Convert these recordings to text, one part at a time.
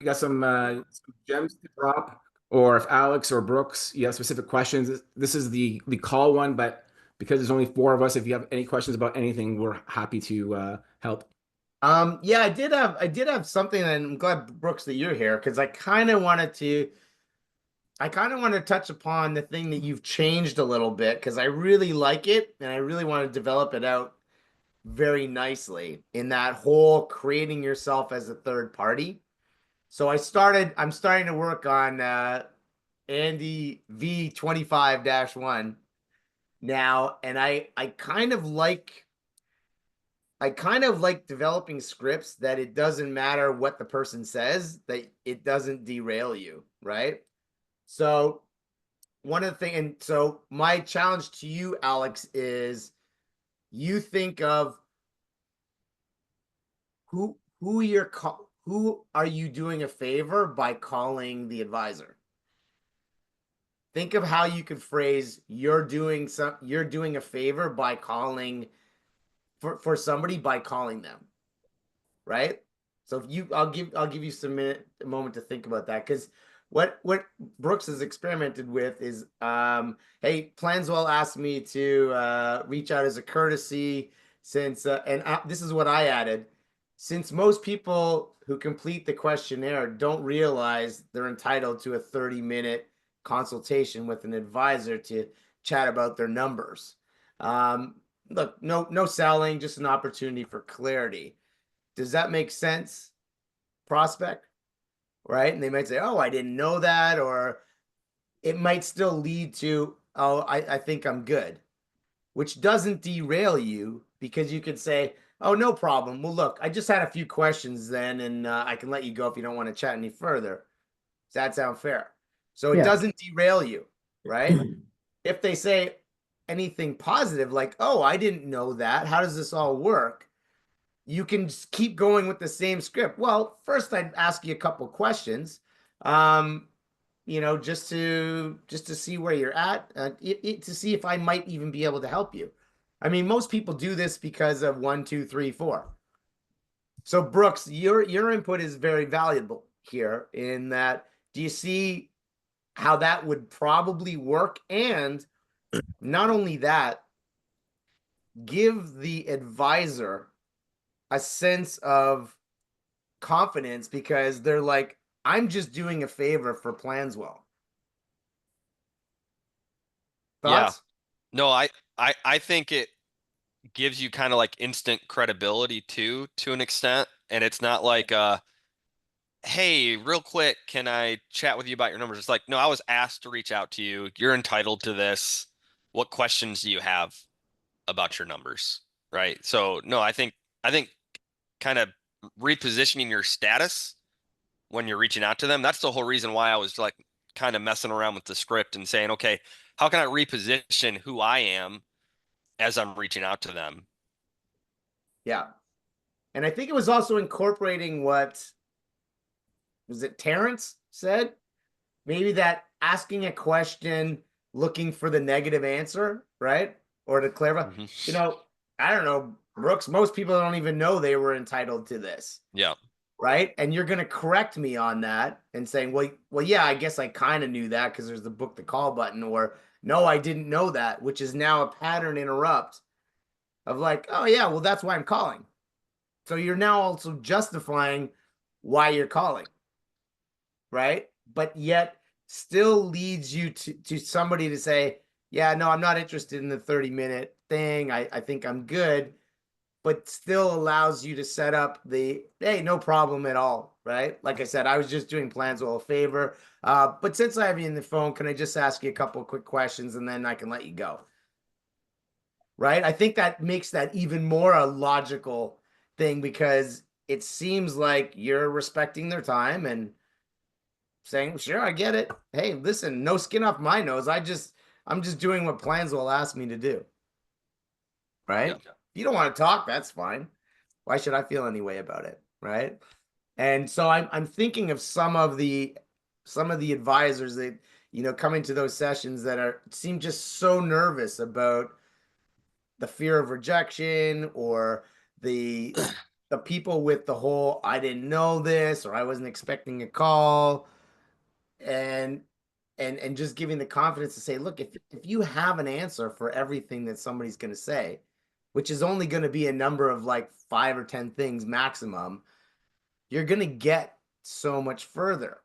you got some gems to drop, or if Alex or Brooks, you have specific questions, this is the call one, but because there's only four of us, if you have any questions about anything, we're happy to help. Yeah, I did have something, and I'm glad Brooks that you're here because I kind of want to touch upon the thing that you've changed a little bit because I really like it and I really want to develop it out very nicely in that whole creating yourself as a third party. So I'm starting to work on Andy V25-1 now, and I kind of like developing scripts that it doesn't matter what the person says, that it doesn't derail you, right? So one of the things, and so my challenge to you, Alex, is you think of who are you doing a favor by calling the advisor? Think of how you could phrase you're doing a favor by calling for somebody by calling them, right? So if you I'll give you a moment to think about that because what Brooks has experimented with is hey, Planswell asked me to reach out as a courtesy since this is what I added, since most people who complete the questionnaire don't realize they're entitled to a 30-minute consultation with an advisor to chat about their numbers. um, Look, no selling, just an opportunity for clarity. Does that make sense, prospect? Right? And they might say, oh, I didn't know that. Or it might still lead to, oh, I think I'm good, which doesn't derail you because you could say, oh, no problem. Well, look, I just had a few questions then, and I can let you go if you don't want to chat any further. Does that sound fair? So it Yeah. doesn't derail you, right? If they say anything positive, like, oh, I didn't know that. How does this all work? You can just keep going with the same script. Well, first I'd ask you a couple questions, um, just to see where you're at, to see if I might even be able to help you. I mean, most people do this because of one, two, three, four. So Brooks, your input is very valuable here in that. Do you see how that would probably work? And not only that, give the advisor a sense of confidence because they're like, I'm just doing a favor for Planswell. Yeah. Thoughts? No, I think it gives you kind of like instant credibility too, to an extent. And it's not like hey, real quick, can I chat with you about your numbers? It's like, no, I was asked to reach out to you. You're entitled to this. What questions do you have about your numbers? Right. So no, I think kind of repositioning your status when you're reaching out to them, that's the whole reason why I was like kind of messing around with the script and saying, okay, how can I reposition who I am as I'm reaching out to them? Yeah. And I think it was also incorporating what was it Terrence said? Maybe that asking a question, looking for the negative answer, right? Or to clarify, Hmm. you know, I don't know, Brooks, most people don't even know they were entitled to this, Yeah. right? And you're going to correct me on that and saying, well, yeah, I guess I kind of knew that because there's the book the call button, or no, I didn't know that, which is now a pattern interrupt of like, oh yeah, well that's why I'm calling. So you're now also justifying why you're calling, right? But yet still leads you to somebody to say, yeah, no, I'm not interested in the 30-minute thing. I think I'm good, but still allows you to set up the, hey, no problem at all, right? Like I said, I was just doing Planswell a favor. But since I have you in the phone, can I just ask you a couple of quick questions and then I can let you go? Right? I think that makes that even more a logical thing because it seems like you're respecting their time and saying, "Sure, I get it. Hey, listen, no skin off my nose. I'm just doing what Planswell asked me to do." Right? Yeah. If you don't want to talk, that's fine. Why should I feel any way about it? Right? And so I'm thinking of some of the advisors that come into those sessions that are seem just so nervous about the fear of rejection or the the people with the whole I didn't know this or I wasn't expecting a call, and just giving the confidence to say, look, if you have an answer for everything that somebody's going to say, which is only going to be a number of like 5 or 10 things maximum, you're going to get so much further.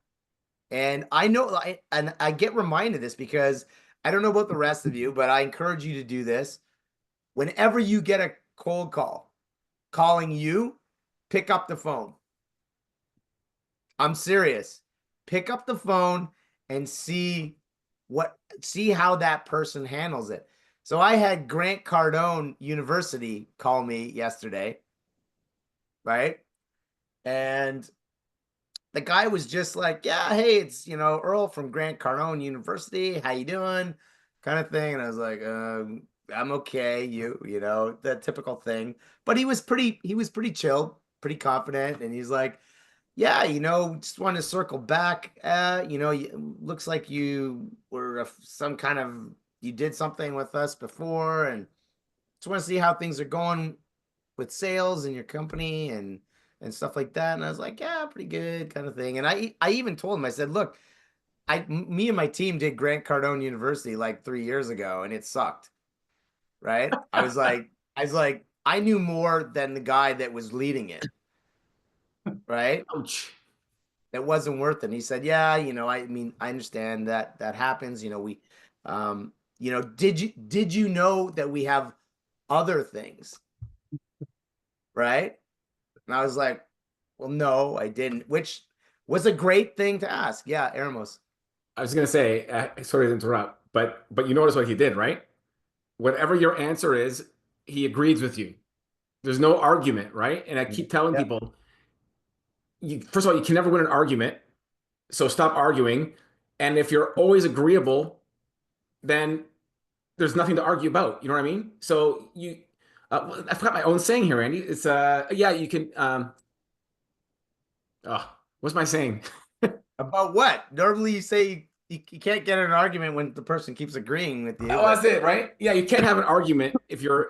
And I know, and I get reminded of this because I don't know about the rest of you, but I encourage you to do this. Whenever you get a cold call calling you, pick up the phone. I'm serious. Pick up the phone and see how that person handles it. So I had Grant Cardone University call me yesterday, right? And the guy was just like, yeah, hey, it's, Earl from Grant Cardone University. How you doing? Kind of thing. And I was like, I'm okay. The typical thing. But he was pretty chill, pretty confident. And he's like, yeah, just wanted to circle back. Looks like you were you did something with us before, and just want to see how things are going with sales in your company and stuff like that. And I was like, yeah, pretty good, kind of thing. And I even told him, I said, look, me and my team did Grant Cardone University like 3 years ago, and it sucked. Right? I was like, I knew more than the guy that was leading it. Right? Ouch. It wasn't worth it. And he said, yeah, I mean, I understand that happens. Did you know that we have other things? Right? And I was like, well, no, I didn't, which was a great thing to ask. Yeah, Eramos. I was gonna say, sorry to interrupt, but you notice what he did, right? Whatever your answer is, he agrees with you. There's no argument, right? And I keep telling people, first of all, you can never win an argument, so stop arguing. And if you're always agreeable, then there's nothing to argue about. You know what I mean? So I forgot my own saying here, Andy. It's yeah, you can. What's my saying? About what? Normally you say you can't get in an argument when the person keeps agreeing with you. Oh, that's it, right? Yeah, you can't have an argument if you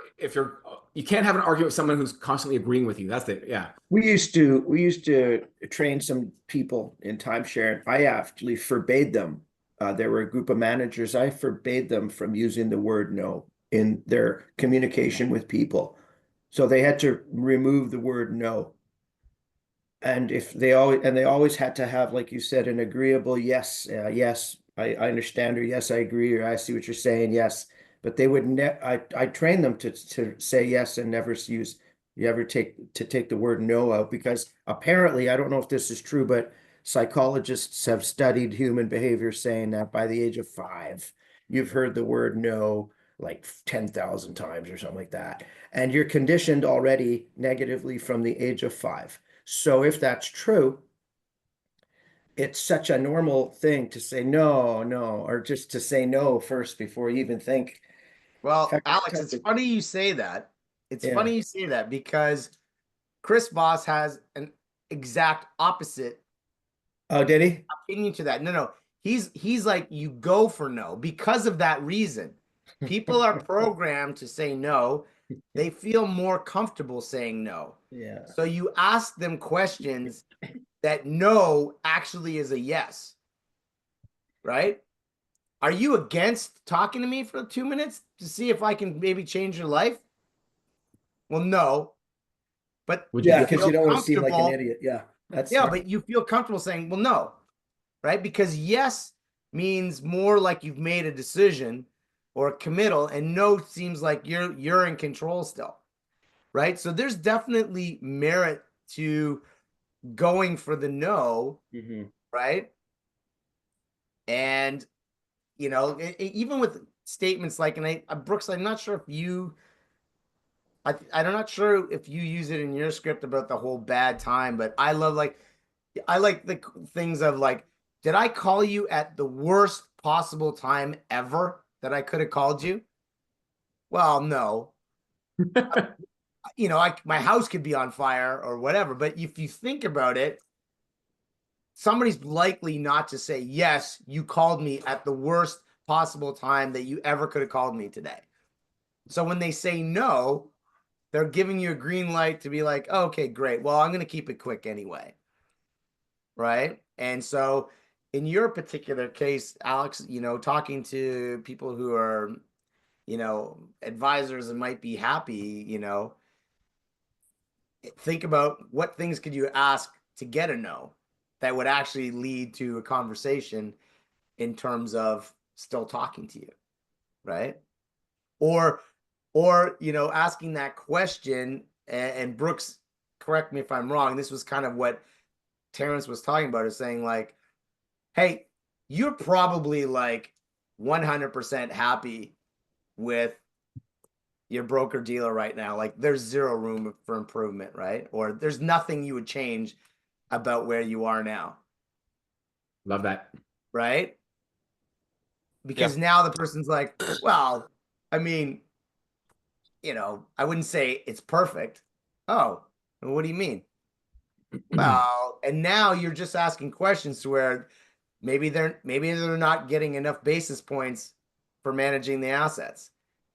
can't have an argument with someone who's constantly agreeing with you. That's it. Yeah. We used to train some people in timeshare. I actually forbade them. There were a group of managers. I forbade them from using the word no in their communication with people. So they had to remove the word no. And they always had to have, like you said, an agreeable yes, yes, I understand, or yes, I agree, or I see what you're saying, yes. But they would I trained them to say yes and never take the word no out, because apparently, I don't know if this is true, but psychologists have studied human behavior, saying that by the age of 5, you've heard the word no like 10,000 times or something like that. And you're conditioned already negatively from the age of 5. So if that's true, it's such a normal thing to say no, or just to say no first before you even think. Well, Alex, it's funny you say that. It's funny you say that because Chris Voss has an exact opposite. Oh, did he? Opinion to that. No. He's like, you go for no because of that reason. People are programmed to say no. They feel more comfortable saying no. Yeah. So you ask them questions that no actually is a yes. Right? Are you against talking to me for 2 minutes to see if I can maybe change your life? Well, no. But because you don't want to seem like an idiot. Yeah. But you feel comfortable saying, well, no. Right? Because yes means more like you've made a decision or a committal, and no seems like you're in control still. Right? So there's definitely merit to going for the no, right? And even with statements like, and Brooks, I'm not sure if I'm not sure if you use it in your script about the whole bad time, but I like the things of like, did I call you at the worst possible time ever that I could have called you? Well, no. My house could be on fire or whatever, but if you think about it, somebody's likely not to say, yes, you called me at the worst possible time that you ever could have called me today. So when they say no, they're giving you a green light to be like, oh, okay, great. Well, I'm going to keep it quick anyway. Right. And so in your particular case, Alex, talking to people who are, advisors and might be happy, think about what things could you ask to get a no that would actually lead to a conversation in terms of still talking to you, right? Or asking that question, and Brooks, correct me if I'm wrong, this was kind of what Terrence was talking about, is saying like, hey, you're probably like 100% happy with your broker dealer right now. Like there's zero room for improvement, right? Or there's nothing you would change about where you are now, Love that. right? Because now the person's like, well, I mean, I wouldn't say it's perfect. Oh, what do you mean? Well, and now you're just asking questions to where maybe they're not getting enough basis points for managing the assets.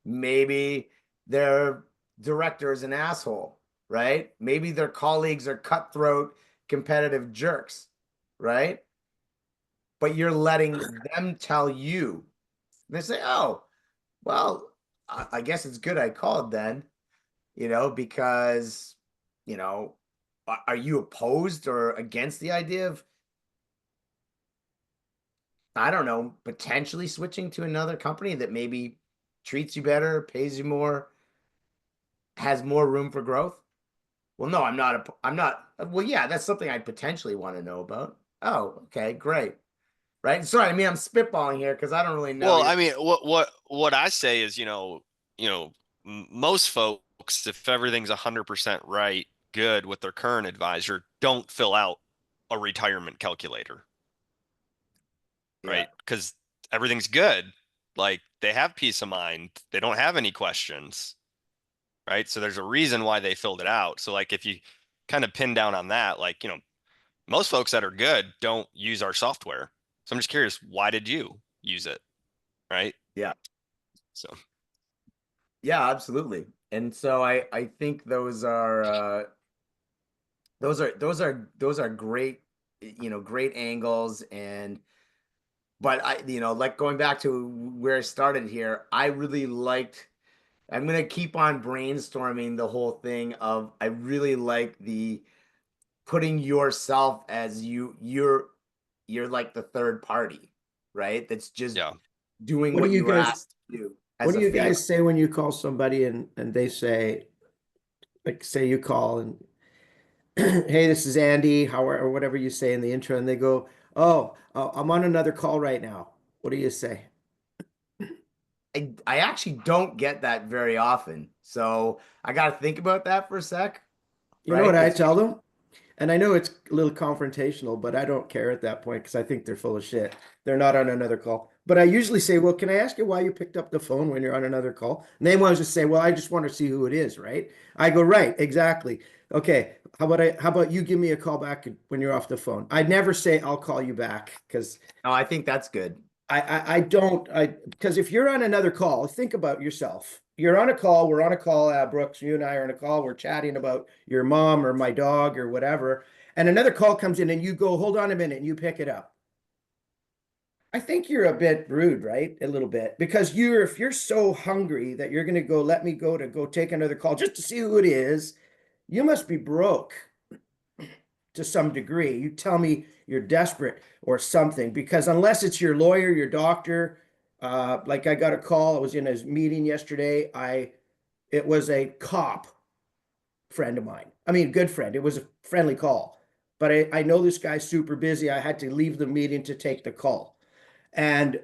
Maybe their director is an asshole, right? Maybe their colleagues are cutthroat, competitive jerks, right? But you're letting them tell you. They say, oh, well, I guess it's good I called then, because, are you opposed or against the idea of, I don't know, potentially switching to another company that maybe treats you better, pays you more, has more room for growth? Well, no, I'm not. Well, yeah, that's something I potentially want to know about. Oh, okay, great. Right. Sorry, I mean, I'm spitballing here because I don't really know. Well, I mean, what I say is, most folks, if everything's 100% right, good with their current advisor, don't fill out a retirement calculator, right? Because everything's good. Like they have peace of mind. They don't have any questions, right? So there's a reason why they filled it out. So like if you kind of pin down on that, like, most folks that are good don't use our software. So I'm just curious, why did you use it? Right? Yeah. So Yeah, absolutely. And so I think those are great, great angles. But like going back to where I started here, I really liked, I'm going to keep on brainstorming the whole thing of, I really like the putting yourself as you're like the third party, right? That's just yeah. doing What what do you you were guys- asked to do What as do a you favor. guys say when you call somebody and they say, like, say you call and, hey, this is Andy, or whatever you say in the intro, and they go, oh, I'm on another call right now. What do you say? I actually don't get that very often. So I got to think about that for a sec. You know what Right? I It's tell them? And I know it's a little confrontational, but I don't care at that point because I think they're full of shit. They're not on another call. But I usually say, well, can I ask you why you picked up the phone when you're on another call? And they want to just say, well, I just want to see who it is, right? I go, right, exactly. Okay, how about you give me a call back when you're off the phone? I'd never say I'll call you back because No, I think that's good. I don't because if you're on another call, think about yourself. You're on a call, we're on a call, Brooks, you and I are on a call, we're chatting about your mom or my dog or whatever, and another call comes in and you go, hold on a minute, and you pick it up. I think you're a bit rude, right? A little bit, because if you're so hungry that you're gonna go, let me go take another call just to see who it is, you must be broke to some degree. You tell me you're desperate or something, because unless it's your lawyer, your doctor, like I got a call, I was in a meeting yesterday. It was a cop friend of mine. I mean, good friend. It was a friendly call, but I know this guy's super busy. I had to leave the meeting to take the call. And,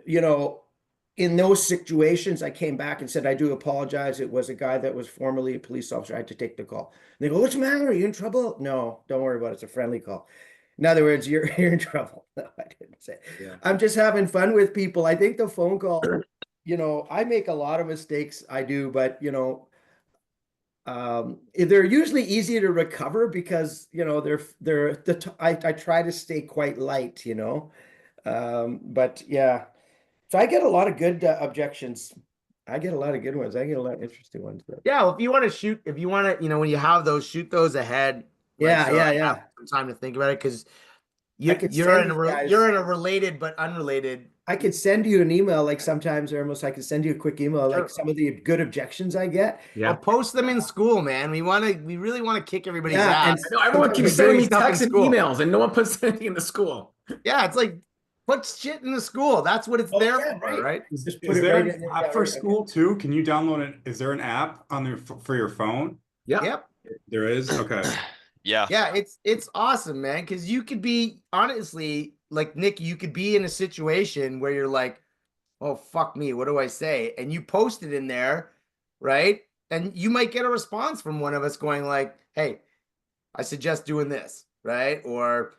in those situations, I came back and said, I do apologize. It was a guy that was formerly a police officer. I had to take the call. And they go, what's the matter? Are you in trouble? No, don't worry about it. It's a friendly call. In other words, you're in trouble. No, I didn't say. Yeah. I'm just having fun with people. I think the phone call, I make a lot of mistakes. I do, but they're usually easy to recover because I try to stay quite light, but yeah. So I get a lot of good objections I get a lot of good ones. I get a lot of interesting ones. Yeah, well, if you want to shoot, if you want to, when you have those, shoot those ahead. Yeah, so yeah, I yeah. have some time to think about it because I could you're send in these guys- you're in a related but unrelated. I could send you an email, like sometimes, or almost I could send you a quick email, Sure. like some of the good objections I get. Yeah. I'll post them in school, man. We really want to kick everybody's Yeah, ass. and- I know everyone You're keeps sending doing me stuff in texts and school. emails, and no one puts anything in the school. Yeah, it's like put shit in the school. That's what it's Oh, there yeah, for, right. right? Just put Is it there right an in there. app for school too? Can you download it? Is there an app on there for your phone? Yeah. Yep. There is? Okay. Yeah. Yeah, it's awesome, man. Because you could be honestly like Nick, you could be in a situation where you're like, "Oh fuck me, what do I say?" And you post it in there, right? And you might get a response from one of us going like, "Hey, I suggest doing this," right? Or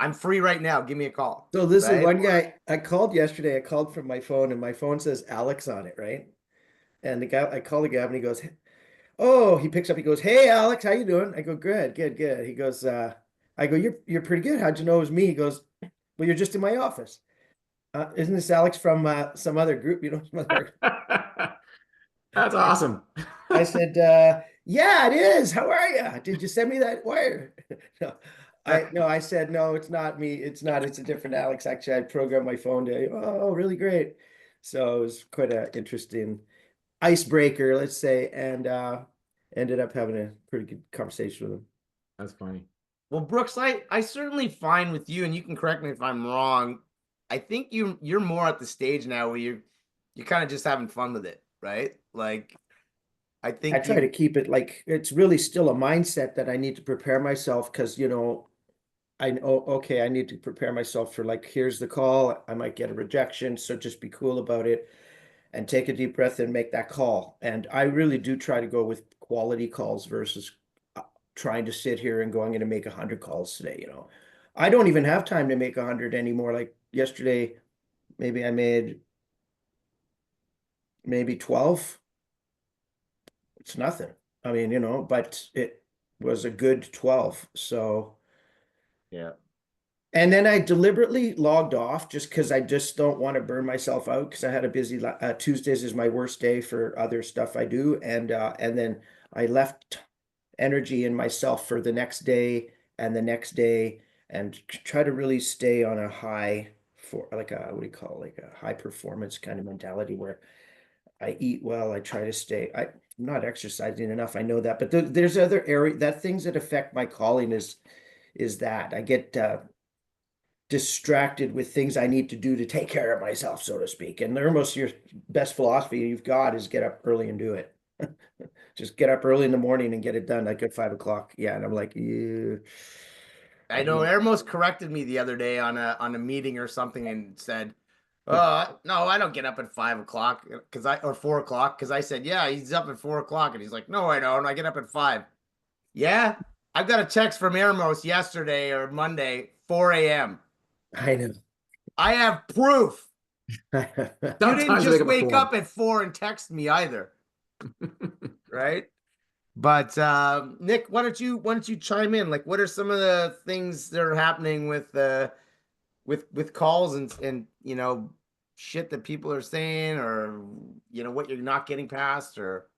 I'm free right now. Give me a call. So this is right? one guy I called yesterday. I called from my phone, and my phone says Alex on it, right? And the guy, I call the guy, and he goes, "Oh," he picks up. He goes, "Hey, Alex, how you doing?" I go, "Good, good, good." He goes, "I go, you're pretty good. How'd you know it was me?" He goes, "Well, you're just in my office. Isn't this Alex from some other group? You know, some other." That's awesome. I said, "Yeah, it is. How are you? Did you send me that wire?" No, I said, "No, it's not me. It's not. It's a different Alex. Actually, I programmed my phone to." Oh, really great. So it was quite an interesting icebreaker, let's say, and ended up having a pretty good conversation with him. That's funny. Well, Brooks, I certainly find with you, and you can correct me if I'm wrong. I think you're more at the stage now where you're kind of just having fun with it, right? Like, I think I try to keep it like it's really still a mindset that I need to prepare myself because I know, okay, I need to prepare myself for like, here's the call. I might get a rejection, so just be cool about it and take a deep breath and make that call. And I really do try to go with quality calls versus trying to sit here and going to make 100 calls today. I don't even have time to make 100 anymore. Like yesterday, maybe I made maybe 12. It's nothing. I mean, but it was a good 12. So, yeah. and then I deliberately logged off just because I just don't want to burn myself out because I had a busy Tuesdays is my worst day for other stuff I do. And then I left energy in myself for the next day and the next day and try to really stay on a high for like a, what do you call it? Like a high performance kind of mentality where I eat well. I try to stay, I'm not exercising enough. I know that, but there's other things that affect my calling is that I get, distracted with things I need to do to take care of myself, so to speak. And almost your best philosophy you've got is get up early and do it. Just get up early in the morning and get it done like at 5 o'clock. Yeah. And I'm like, yeah. I know Ermos corrected me the other day on a meeting or something and said, no, I don't get up at 5 o'clock or 4 o'clock because I said, yeah, he's up at 4 o'clock. And he's like, no, I don't. I get up at 5. Yeah. I got a text from Ermos yesterday or Monday, 4 a.m. I know. I have proof. You didn't Sometimes I just wake wake up up at 4 and text me either. Right? But Nick, why don't you chime in? Like, what are some of the things that are happening with calls and shit that people are saying, or what you're not getting past, or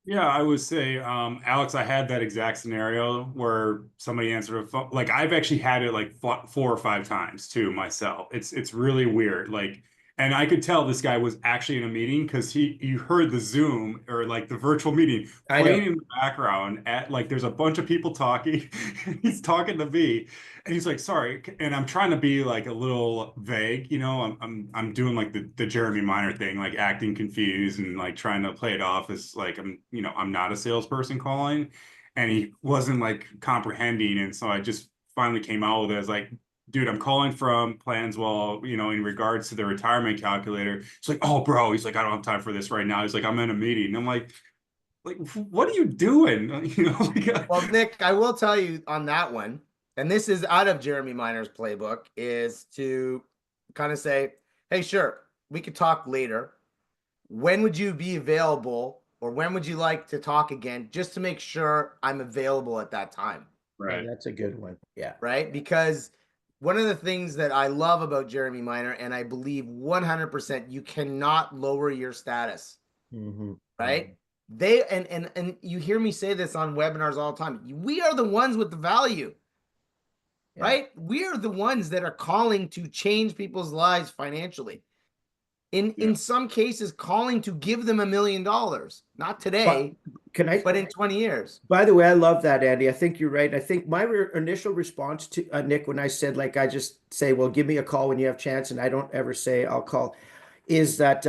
Yeah, I would say, Alex, I had that exact scenario where somebody answered a phone. Like I've actually had it like 4 or 5 times too myself. It's really weird. Like, and I could tell this guy was actually in a meeting because you heard the Zoom or like the virtual meeting I playing know. in the background at like there's a bunch of people talking. He's talking to me, and he's like, "Sorry," and I'm trying to be like a little vague. I'm doing like the Jeremy Minor thing, like acting confused and like trying to play it off as like I'm not a salesperson calling, and he wasn't like comprehending, and so I just finally came out with it as like, dude, I'm calling from Planswell, in regards to the retirement calculator. It's like, oh, bro. He's like, I don't have time for this right now. He's like, I'm in a meeting. And I'm like, what are you doing? well, Nick, I will tell you on that one, and this is out of Jeremy Miner's playbook, is to kind of say, hey, sure, we could talk later. When would you be available, or when would you like to talk again, just to make sure I'm available at that time? Right. That's a good one. Yeah. Right? Because one of the things that I love about Jeremy Miner, and I believe 100%, you cannot lower your status Mhm. right? They and you hear me say this on webinars all the time. We are the ones with the value, Yeah. right? We are the ones that are calling to change people's lives financially. In some cases, calling to give them $1 million, not today, Can I? but in 20 years. By the way, I love that, Andy. I think you're right. I think my initial response to Nick, when I said, like, I just say, well, give me a call when you have chance, and I don't ever say I'll call, is that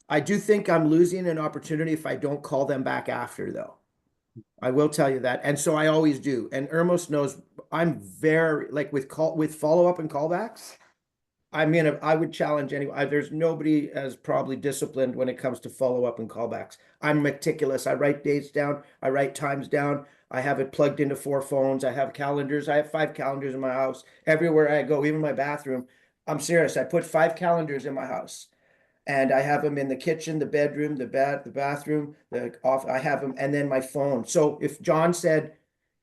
I do think I'm losing an opportunity if I don't call them back after, though. I will tell you that. And so I always do. And Ermos knows I'm very, like, with follow-up and callbacks. I mean, I would challenge anyone. There's nobody as probably disciplined when it comes to follow-up and callbacks. I'm meticulous. I write dates down. I write times down. I have it plugged into 4 phones. I have calendars. I have 5 calendars in my house. Everywhere I go, even my bathroom. I'm serious. I put 5 calendars in my house, and I have them in the kitchen, the bedroom, the bathroom, I have them, and then my phone. So if John said,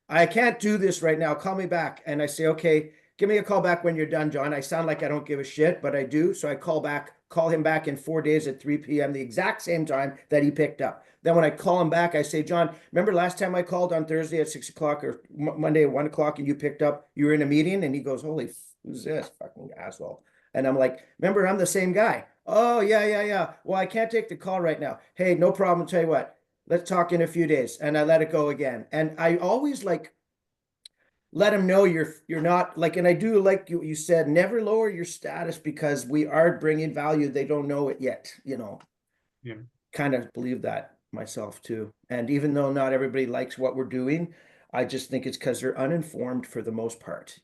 I can't do this right now, call me back, and I say, okay, give me a call back when you're done, John. I sound like I don't give a shit, but I do. So I call him back in 4 days at 3 p.m., the exact same time that he picked up. Then when I call him back, I say, John, remember last time I called on Thursday at 6 o'clock or Monday at 1 o'clock and you picked up, you were in a meeting? And he goes, holy, who's this fucking asshole? And I'm like, remember, I'm the same guy. Oh, yeah. Well, I can't take the call right now. Hey, no problem. I'll tell you what, let's talk in a few days. And I let it go again. And I always like, let them know you're not like, and I do like you said, never lower your status because we are bringing value. They don't know it yet, Yeah. kind of believe that myself too. And even though not everybody likes what we're doing, I just think it's because they're uninformed for the most part.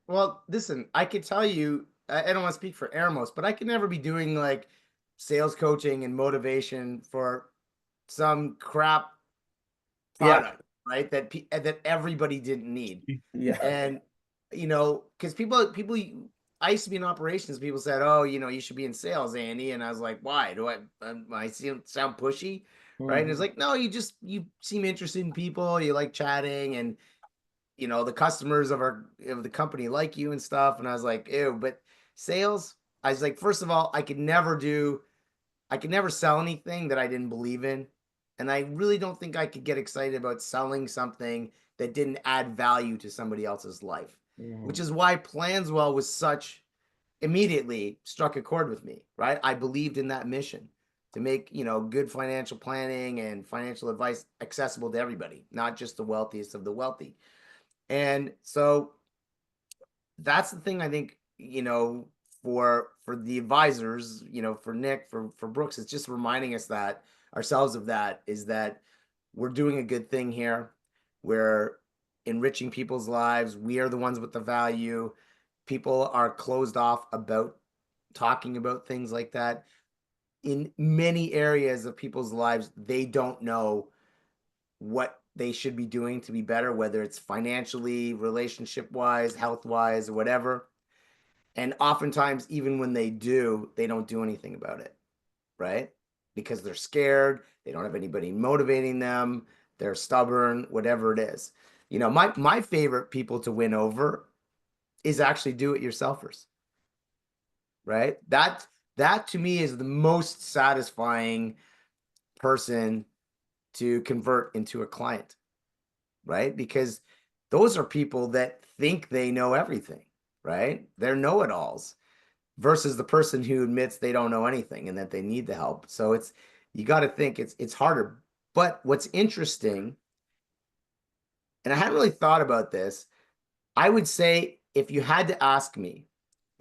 Well, listen, I could tell you, I don't want to speak for Ermos, but I could never be doing like sales coaching and motivation for some crap Yeah. product, right? That everybody didn't need. Yeah. And because people, I used to be in operations. People said, "Oh, you should be in sales, Andy," and I was like, "Why? Do I sound pushy?" Right? And it's like, no, you seem interested in people. You like chatting, and the customers of the company like you and stuff. And I was like, ew. But sales, I was like, first of all, I could never sell anything that I didn't believe in. And I really don't think I could get excited about selling something that didn't add value to somebody else's life, which is why Planswell was immediately struck a chord with me, right? I believed in that mission to make, good financial planning and financial advice accessible to everybody, not just the wealthiest of the wealthy. And so that's the thing I think, for the advisors, for Nick, for Brooks, it's just reminding us that ourselves of that is that we're doing a good thing here. We're enriching people's lives. We are the ones with the value. People are closed off about talking about things like that. In many areas of people's lives, they don't know what they should be doing to be better, whether it's financially, relationship wise, health wise, or whatever. And oftentimes, even when they do, they don't do anything about it, right? Because they're scared, they don't have anybody motivating them, they're stubborn, whatever it is. My favorite people to win over is actually do-it-yourselfers, right? That to me is the most satisfying person to convert into a client, right? Because those are people that think they know everything, right? They're know-it-alls versus the person who admits they don't know anything and that they need the help. So you got to think it's harder. But what's interesting, and I hadn't really thought about this, I would say if you had to ask me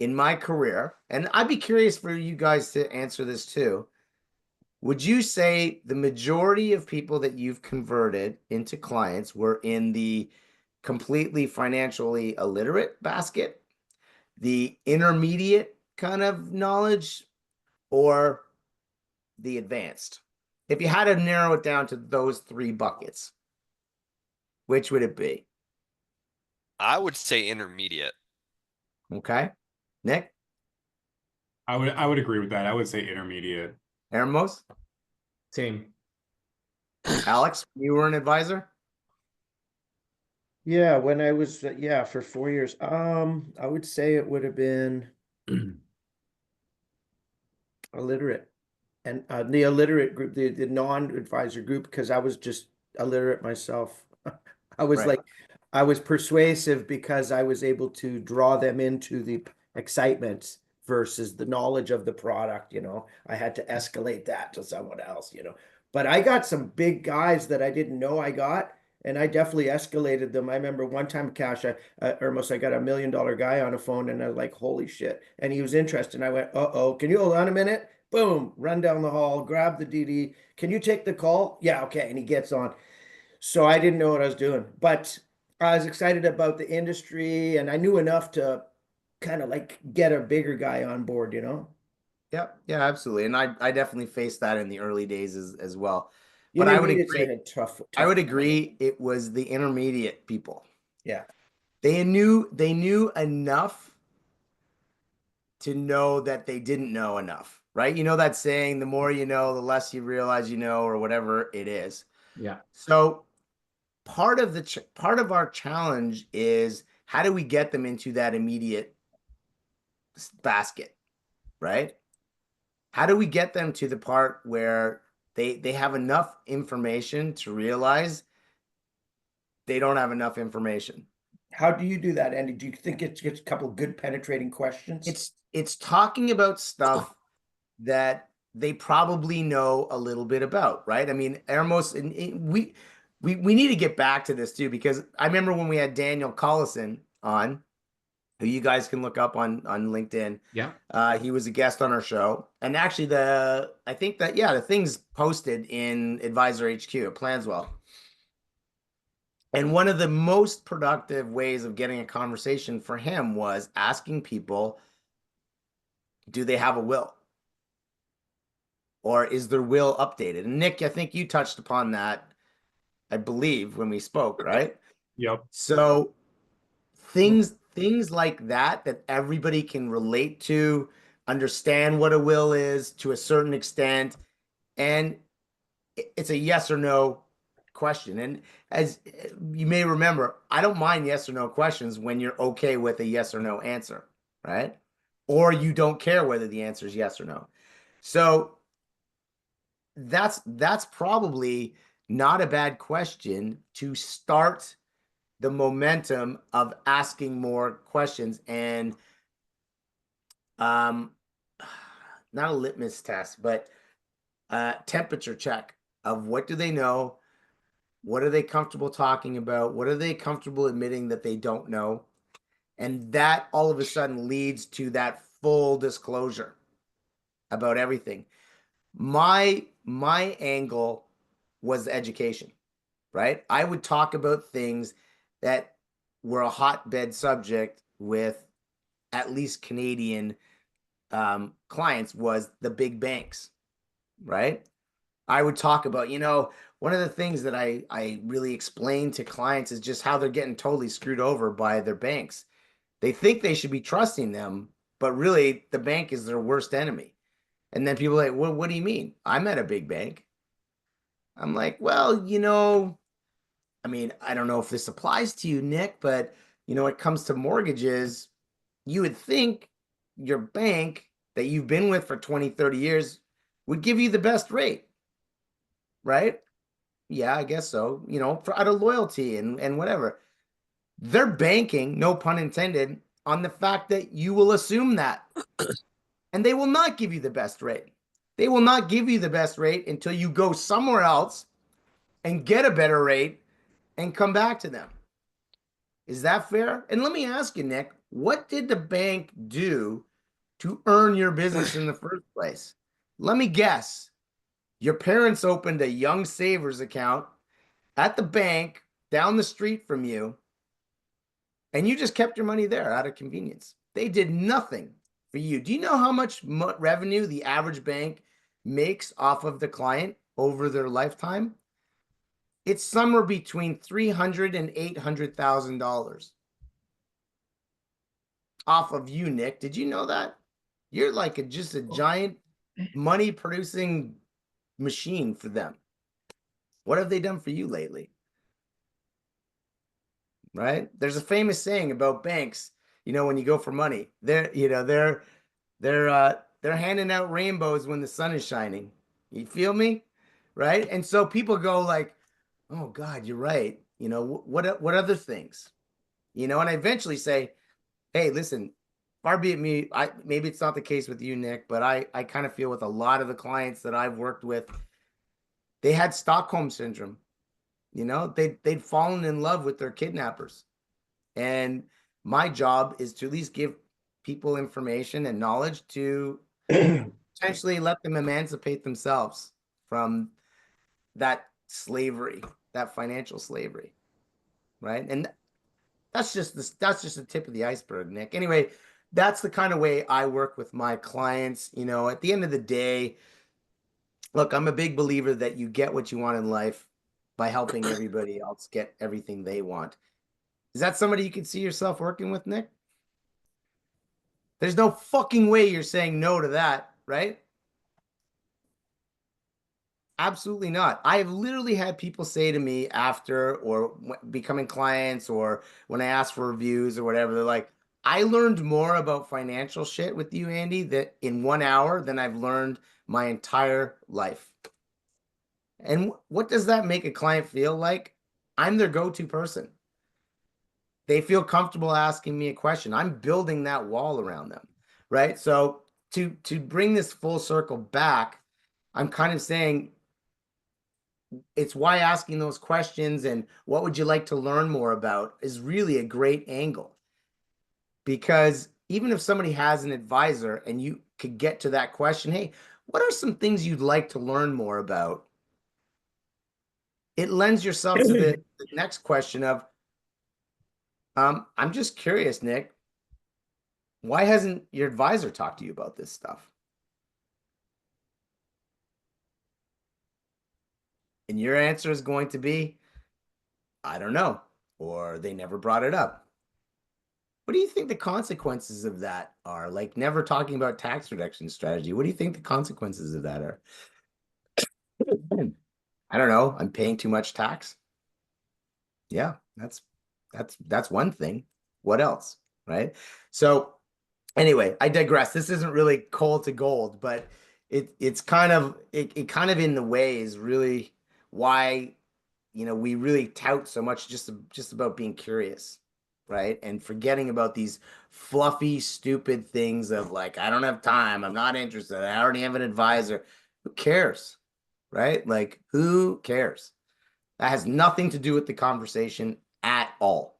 in my career, and I'd be curious for you guys to answer this too, would you say the majority of people that you've converted into clients were in the completely financially illiterate basket, the intermediate kind of knowledge, or the advanced? If you had to narrow it down to those 3 buckets, which would it be? I would say intermediate. Okay. Nick? I would agree with that. I would say intermediate. Ermos? Same. Alex, you were an advisor? Yeah, when I was for 4 years, I would say it would have been illiterate. and the illiterate group, the non-advisor group, because I was just illiterate myself. I was Right. like, I was persuasive because I was able to draw them into the excitement versus the knowledge of the product. I had to escalate that to someone else. But I got some big guys that I didn't know I got, and I definitely escalated them. I remember one time, Cash, I got $1 million guy on the phone, and I was like, holy shit. And he was interested. And I went, uh-oh, can you hold on a minute? Boom, run down the hall, grab the DD. Can you take the call? Yeah, okay. And he gets on. So I didn't know what I was doing, but I was excited about the industry, and I knew enough to kind of like get a bigger guy on board. Yeah, yeah, absolutely. And I definitely faced that in the early days as well. The But I would intermediates agree. had tough. I would agree it was the intermediate people. Yeah. They knew enough to know that they didn't know enough, right? You know that saying, the more you know, the less you realize you know, or whatever it is. Yeah. So part of our challenge is, how do we get them into that immediate basket, right? How do we get them to the part where they have enough information to realize they don't have enough information? How do you do that, Andy? Do you think it's a couple of good penetrating questions? It's talking about stuff that they probably know a little bit about, right? I mean, Ermos, and we need to get back to this too, because I remember when we had Daniel Collison on, who you guys can look up on LinkedIn. Yeah. He was a guest on our show, and actually the thing's posted in Advisor HQ at Planswell. And one of the most productive ways of getting a conversation for him was asking people, do they have a will? Or is their will updated? And Nick, I think you touched upon that, I believe, when we spoke, right? Yep. So things like that everybody can relate to, understand what a will is to a certain extent, and it's a yes or no question. And as you may remember, I don't mind yes or no questions when you're okay with a yes or no answer, right? Or you don't care whether the answer is yes or no. So that's probably not a bad question to start the momentum of asking more questions, and not a litmus test, but temperature check of what do they know, what are they comfortable talking about, what are they comfortable admitting that they don't know, and that all of a sudden leads to that full disclosure about everything. My angle was education, right? I would talk about things that were a hotbed subject with at least Canadian clients, was the big banks, right? I would talk about, one of the things that I really explain to clients is just how they're getting totally screwed over by their banks. They think they should be trusting them, but really the bank is their worst enemy. And then people are like, well, what do you mean? I'm at a big bank. I'm like, well, I mean, I don't know if this applies to you, Nick, but when it comes to mortgages, you would think your bank that you've been with for 20, 30 years would give you the best rate, right? Yeah, I guess so, out of loyalty and whatever. They're banking, no pun intended, on the fact that you will assume that. And they will not give you the best rate. They will not give you the best rate until you go somewhere else and get a better rate and come back to them. Is that fair? And let me ask you, Nick, what did the bank do to earn your business in the first place? Let me guess. Your parents opened a Young Savers account at the bank down the street from you, and you just kept your money there out of convenience. They did nothing for you. Do you know how much revenue the average bank makes off of the client over their lifetime? It's somewhere between $300,000 and $800,000 off of you, Nick. Did you know that? You're like just a giant money producing machine for them. What have they done for you lately? Right? There's a famous saying about banks. When you go for money, they they're handing out rainbows when the sun is shining. You feel me? Right? And so people go like, "Oh God, you're right." You know, what other things? You know, and I eventually say, "Hey, listen, far be it me. Maybe it's not the case with you, Nick, but I kind of feel with a lot of the clients that I've worked with, they had Stockholm syndrome. You know, they'd fallen in love with their kidnappers. And my job is to at least give people information and knowledge to potentially let them emancipate themselves from that slavery, that financial slavery, right? And that's just the tip of the iceberg, Nick. Anyway, that's the kind of way I work with my clients. You know, at the end of the day, look, I'm a big believer that you get what you want in life by helping everybody else get everything they want. Is that somebody you could see yourself working with, Nick? There's no fucking way you're saying no to that, right? Absolutely not. I have literally had people say to me after or becoming clients or when I ask for reviews or whatever, they're like, I learned more about financial shit with you, Andy, that in 1 hour than I've learned my entire life. And what does that make a client feel like? I'm their go-to person. They feel comfortable asking me a question. I'm building that wall around them, right? So to bring this full circle back, I'm kind of saying it's why asking those questions and what would you like to learn more about is really a great angle. Because even if somebody has an advisor and you could get to that question, hey, what are some things you'd like to learn more about? It lends yourself to the next question of, I'm just curious, Nick, why hasn't your advisor talked to you about this stuff? And your answer is going to be, I don't know, or they never brought it up. What do you think the consequences of that are? Like never talking about tax reduction strategy. What do you think the consequences of that are? I don't know. I'm paying too much tax. Yeah, that's one thing. What else? Right? So anyway, I digress. This isn't really coal to gold, but it's kind of it kind of in the way is really why we really tout so much just about being curious, right? And forgetting about these fluffy, stupid things of like, I don't have time, I'm not interested, I already have an advisor. Who cares? Right? Like, who cares? That has nothing to do with the conversation at all.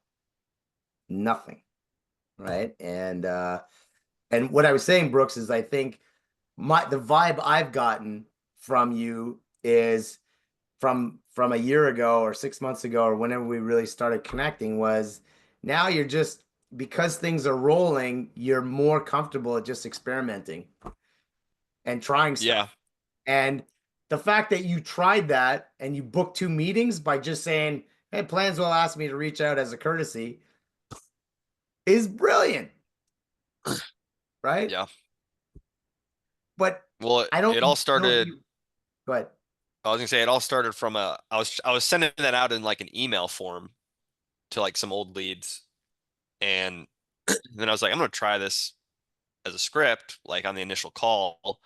Nothing. Right. And what I was saying, Brooks, is I think the vibe I've gotten from you is from a year ago or 6 months ago or whenever we really started connecting was now you're just because things are rolling, you're more comfortable at just experimenting and trying stuff. Yeah. And the fact that you tried that and you booked 2 meetings by just saying, hey, Planswell asked me to reach out as a courtesy is brilliant. Right? Yeah. But Well, I don't it all know started. Go ahead. I was gonna say it all started from I was sending that out in like an email form to like some old leads, and then I was like, I'm gonna try this as a script, like on the initial call.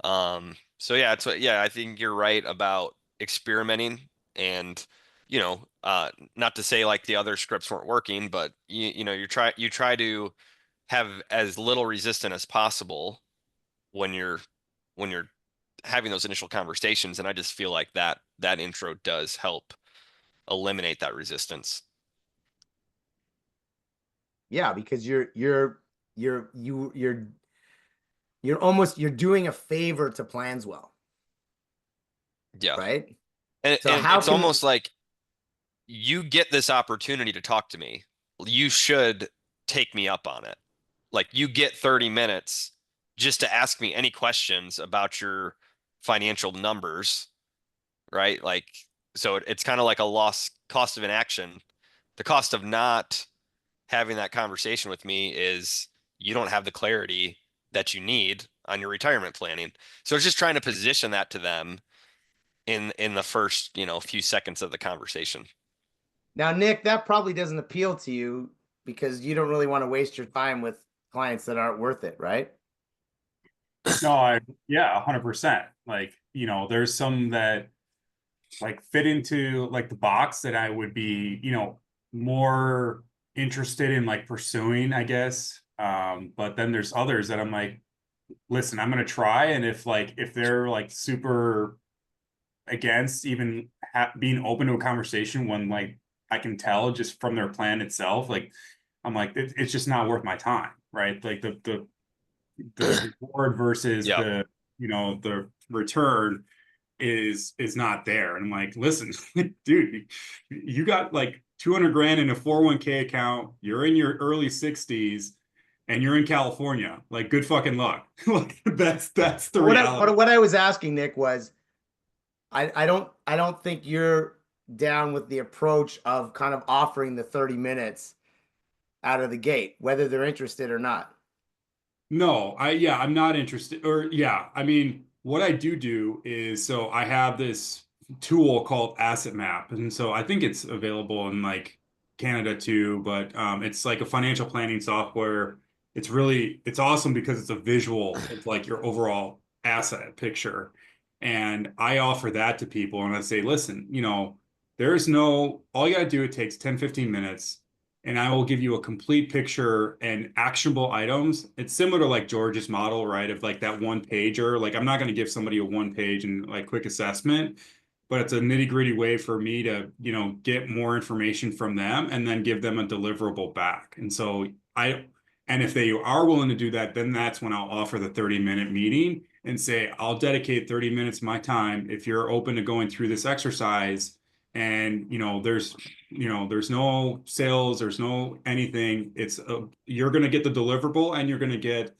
So yeah, I think you're right about experimenting and not to say like the other scripts weren't working, but you try to have as little resistance as possible when you're having those initial conversations, and I just feel like that intro does help eliminate that resistance. Yeah, because you're almost you're doing a favor to Planswell, Yeah. right? And, So and how it's can almost like you get this opportunity to talk to me. You should take me up on it. Like you get 30 minutes just to ask me any questions about your financial numbers, right? Like, so it's kind of like a lost cost of inaction. The cost of not having that conversation with me is you don't have the clarity that you need on your retirement planning. So it's just trying to position that to them in the first, few seconds of the conversation. Now, Nick, that probably doesn't appeal to you because you don't really want to waste your time with clients that aren't worth it, right? No, yeah, 100%. Like, you know, there's some that like fit into like the box that I would be, you know, more interested in like pursuing, I guess. But then there's others that I'm like, listen, I'm gonna try, and if they're like super against even being open to a conversation when like I can tell just from their plan itself, like I'm like it's just not worth my time, right? Like the reward versus Yep. the the return is not there. And I'm like, listen, dude, you got like 200 grand in a 401k account. You're in your early 60s and you're in California. Like, good fucking luck. Like, that's the reality. What I was asking, Nick, was I don't think you're down with the approach of kind of offering the 30 minutes out of the gate, whether they're interested or not. No, I'm not interested. Or yeah, I mean, what I do is, so I have this tool called Asset Map, and so I think it's available in like Canada too, but it's like a financial planning software. It's awesome because it's a visual of like your overall asset picture. And I offer that to people and I say, listen, there's no, all you gotta do, it takes 10, 15 minutes and I will give you a complete picture and actionable items. It's similar to like George's model, right? Of like that one pager. Like I'm not going to give somebody a one page and like quick assessment, but it's a nitty gritty way for me to, get more information from them and then give them a deliverable back. And so and if they are willing to do that, then that's when I'll offer the 30-minute meeting and say, I'll dedicate 30 minutes of my time if you're open to going through this exercise. And there's no sales, there's no anything. You're going to get the deliverable and you're going to get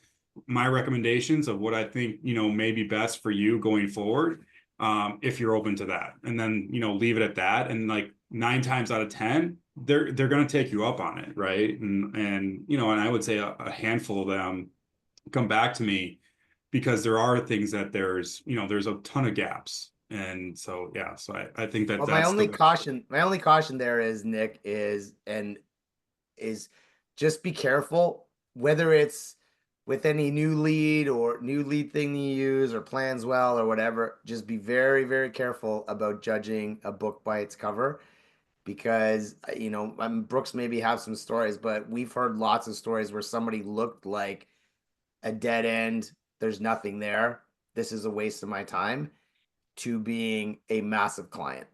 my recommendations of what I think, may be best for you going forward. If you're open to that, and then, leave it at that. And like 9 times out of 10, they're going to take you up on it. Right. And I would say a handful of them come back to me because there are things that there's a ton of gaps. And so, yeah, so I think that Well, that's my only caution there is, Nick, is just be careful, whether it's with any new lead thing you use or plans well or whatever. Just be very, very careful about judging a book by its cover, because I mean, Brooks maybe have some stories, but we've heard lots of stories where somebody looked like a dead end. There's nothing there. This is a waste of my time, to being a massive client.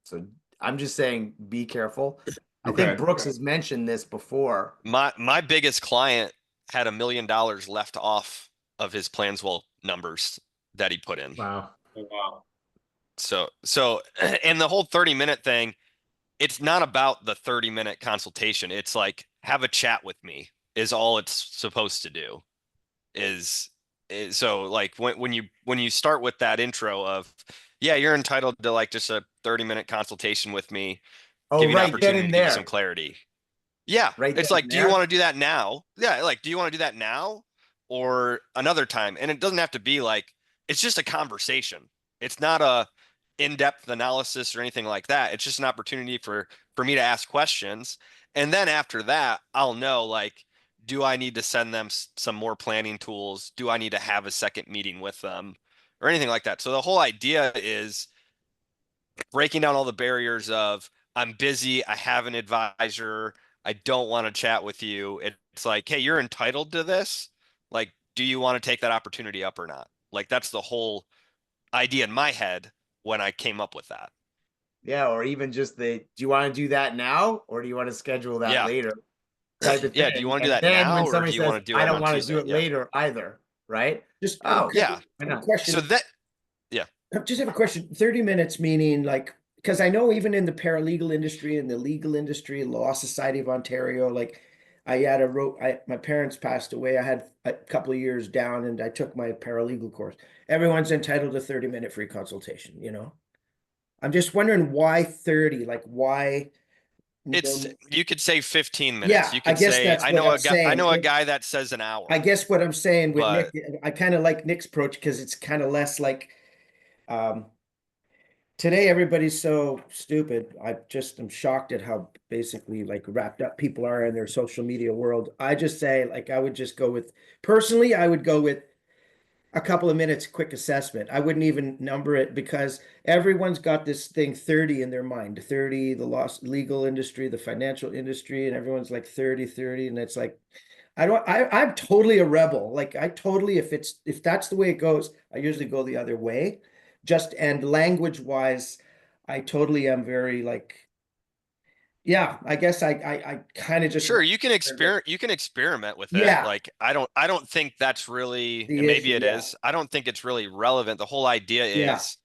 So I'm just saying, be careful. I think Okay. Brooks has mentioned this before. My biggest client had $1 million left off of his Planswell numbers that he put in. Wow. Oh, wow. So and the whole 30-minute thing, it's not about the 30-minute consultation. It's like, have a chat with me is all it's supposed to do. So like when you start with that intro of, yeah, you're entitled to like just a 30-minute consultation with me, Oh, give you an right then opportunity and to give you there. some clarity. Yeah, Right it's then like, and do you there. want to do that now? Yeah, like, do you want to do that now or another time? And it doesn't have to be like, it's just a conversation. It's not a in-depth analysis or anything like that. It's just an opportunity for me to ask questions. And then after that, I'll know, like, do I need to send them some more planning tools? Do I need to have a second meeting with them or anything like that? So the whole idea is breaking down all the barriers of, I'm busy, I have an advisor, I don't want to chat with you. It's like, hey, you're entitled to this. Like, do you want to take that opportunity up or not? Like, that's the whole idea in my head when I came up with that. Yeah, or even just do you want to do that now, or do you want to schedule that Yeah. later? Type of Yeah. thing. Do you want to do And that then now when or somebody do you says, want to do I it don't on want to Tuesday? do it Yeah. later either, right? Just Oh, Yeah. I know. question. So that, I just have a question. 30 minutes meaning like, because I know even in the paralegal industry and the legal industry, Law Society of Ontario, like I had my parents passed away. I had a couple of years down and I took my paralegal course. Everyone's entitled to 30-minute free consultation, I'm just wondering why 30, like why? you could say 15 minutes. Yeah, You I could guess say, that's I what know I'm a guy, I saying. know a guy that says an hour. I guess what I'm saying with But Nick, I kind of like Nick's approach because it's kind of less like, today everybody's so stupid. I'm shocked at how basically like wrapped up people are in their social media world. I just say like I would just go with, personally, I would go with a couple of minutes quick assessment. I wouldn't even number it because everyone's got this thing 30 in their mind. 30, the legal industry, the financial industry, and everyone's like 30, 30. And it's like, I'm totally a rebel. Like I totally, if that's the way it goes, I usually go the other way. And language wise, I totally am very like, yeah, I guess I kind of just. Sure, you can experiment with it. Yeah. Like I don't think that's really, The and maybe issue, it yeah. is. I don't think it's really relevant. The whole idea Yeah. is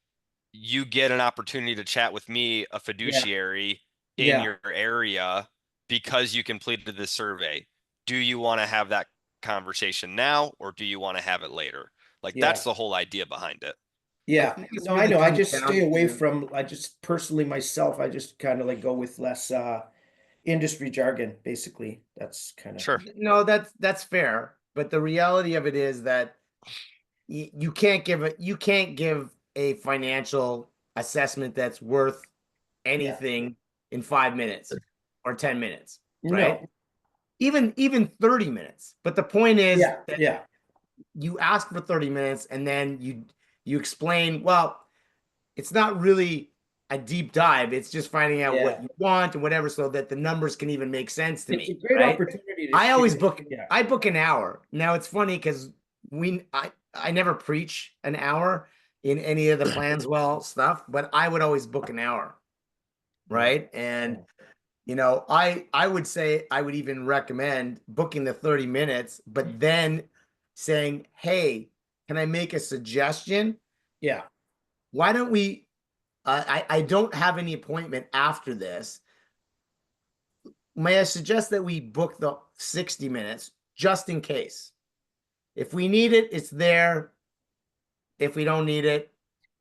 you get an opportunity to chat with me, a fiduciary in Yeah. your area because you completed the survey. Do you want to have that conversation now or do you want to have it later? Like Yeah. that's the whole idea behind it. Yeah, think it's no, I really know. I comes just down stay away to- from, I just personally myself, I just kind of like go with less industry jargon, basically. That's kind of. Sure. No, that's fair. But the reality of it is that you can't give a financial assessment that's worth anything in 5 minutes or 10 minutes, right? No. Even 30 minutes. But the point is Yeah, that yeah, you ask for 30 minutes and then you explain, well, it's not really a deep dive. It's just finding out what Yeah. you want and whatever, so that the numbers can even make sense to it's a me. great right? opportunity to I always share. book. Yeah, I book an hour. Now it's funny because I never preach an hour in any of the Planswell stuff, but I would always book an hour, right? And I would say I would even recommend booking the 30 minutes, but then saying, "Hey, can I make a suggestion? yeah, Why don't we? I don't have any appointment after this. May I suggest that we book the 60 minutes just in case? If we need it, it's there. If we don't need it,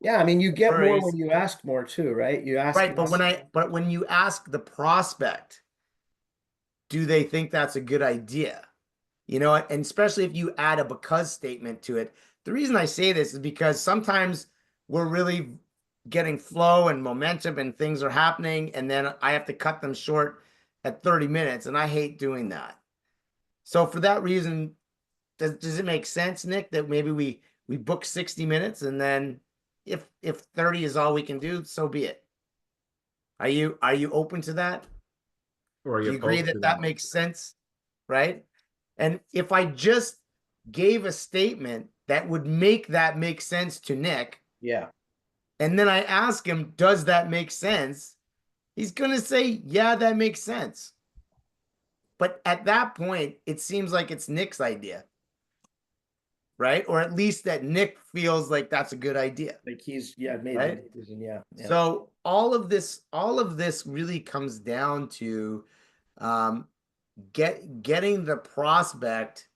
yeah. I mean, you get more worries. when you ask more too, right? You ask Right. less. But when you ask the prospect, do they think that's a good idea? And especially if you add a because statement to it. The reason I say this is because sometimes we're really getting flow and momentum and things are happening, and then I have to cut them short at 30 minutes, and I hate doing that. So for that reason, does it make sense, Nick, that maybe we book 60 minutes and then if 30 is all we can do, so be it. Are you open to that? Or Do you're you agree opposed to that that makes sense? Right? And if I just gave a statement that would make sense to Nick, Yeah, and then I ask him, does that make sense? He's going to say, yeah, that makes sense. But at that point, it seems like it's Nick's idea. Right? Or at least that Nick feels like that's a good idea. like he's made Right? the decision. Yeah, yeah. So all of this really comes down to getting the prospect